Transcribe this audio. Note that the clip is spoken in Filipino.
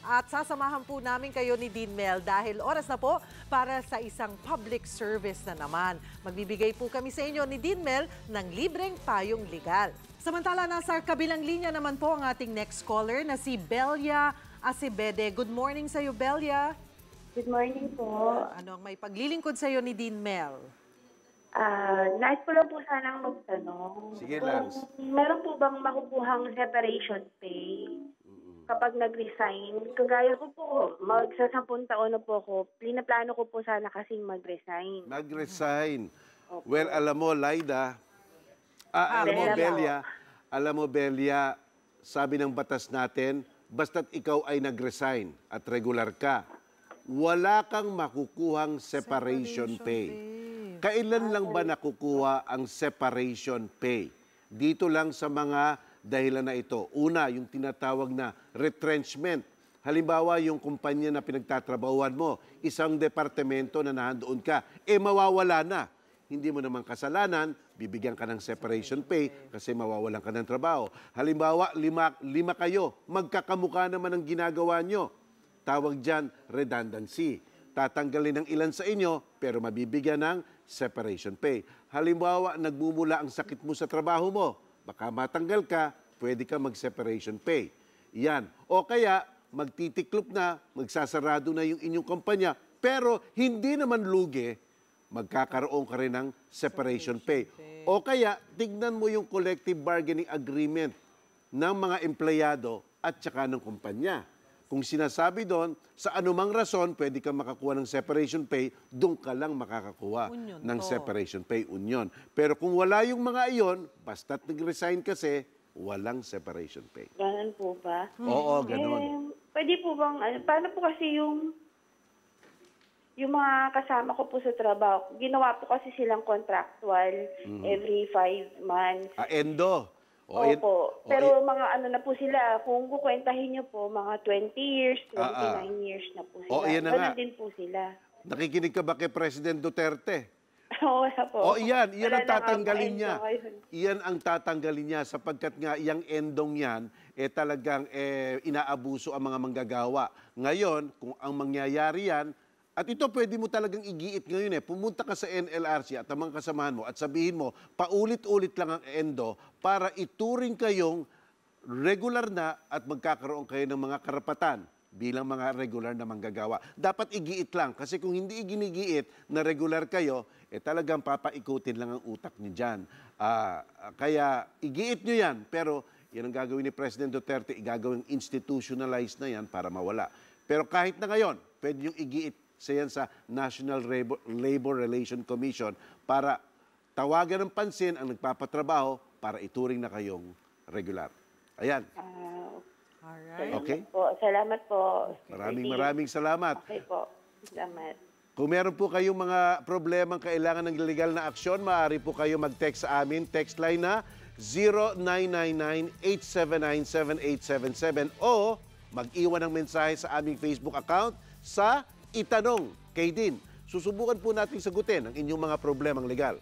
At sasamahan po namin kayo ni Dean Mel dahil oras na po para sa isang public service na naman. Magbibigay po kami sa inyo ni Dean Mel ng libreng payong legal. Samantala, nasa kabilang linya naman po ang ating next caller na si Belia Acebede. Good morning sa iyo, Belia. Good morning po. Ano ang may paglilingkod sa iyo ni Dean Mel? Nais ko lang po sanang magtanong. Sige lang. Meron po bang makukuhang separation pay kapag nag-resign? Kagaya ko po, magsa-10 taon na po ako. Plano ko po sana kasing mag-resign. Mag-resign. Well, alam mo, Laida, alam mo, Belia, sabi ng batas natin, basta't ikaw ay nag-resign at regular ka, wala kang makukuhang separation pay. Kailan lang ba nakukuha ang separation pay? Dito lang sa mga dahilan na ito. Una, yung tinatawag na retrenchment. Halimbawa, yung kumpanya na pinagtatrabahuan mo, isang departamento na nandoon ka, mawawala na. Hindi mo naman kasalanan, bibigyan ka ng separation pay kasi mawawalan ka ng trabaho. Halimbawa, lima kayo, magkakamukha naman ang ginagawa nyo. Tawag dyan, redundancy. Tatanggalin ng ilan sa inyo, pero mabibigyan ng separation pay. Halimbawa, nagmumula ang sakit mo sa trabaho mo, baka matanggal ka, pwede ka mag-separation pay. Yan. O kaya, magtitiklop na, magsasarado na yung inyong kumpanya, pero hindi naman lugi, magkakaroon ka rin ng separation pay. O kaya, tignan mo yung collective bargaining agreement ng mga empleyado at saka ng kumpanya. Kung sinasabi doon, sa anumang rason, pwede kang makakuha ng separation pay, doon ka lang makakakuha ng separation pay, union. Pero kung wala yung mga iyon, basta't nag-resign kasi, walang separation pay. Ganun po ba? Oo, ganun. Pwede po bang, paano po kasi yung mga kasama ko po sa trabaho, ginawa po kasi silang contractual every 5 months. Endo. Opo. Pero mga ano na po sila, kung kukwentahin niyo po, mga 20 years, 29 years na po sila. Ganun din po sila. Nakikinig ka ba kay President Duterte? Wala po. Iyan ang tatanggalin niya. Iyan ang tatanggalin niya sapagkat nga iyang endong yan, talagang inaabuso ang mga manggagawa. Ngayon, kung ang mangyayari yan, at ito pwede mo talagang igiit ngayon pumunta ka sa NLRC at ang mga kasamahan mo at sabihin mo, paulit-ulit lang ang endo para ituring kayong regular na at magkakaroon kayo ng mga karapatan bilang mga regular na manggagawa. Dapat igiit lang kasi kung hindi iginigiit na regular kayo, talagang papaikutin lang ang utak niyo dyan. Kaya igiit nyo yan, pero yan ang gagawin ni President Duterte, igagawing institutionalized na yan para mawala. Pero kahit na ngayon, pwede nyo igiit sa National Labor Relations Commission para tawagan ng pansin ang nagpapatrabaho para ituring na kayong regular. Ayan. Alright. Okay? Salamat po. Maraming salamat. Okay po. Salamat. Kung meron po kayong mga problemang kailangan ng legal na aksyon, maaari po kayo mag-text sa amin. Text line na 0999-879-7877 o mag-iwan ng mensahe sa aming Facebook account sa Itanong kay Dean. Susubukan po natin sagutin ang inyong mga problemang legal.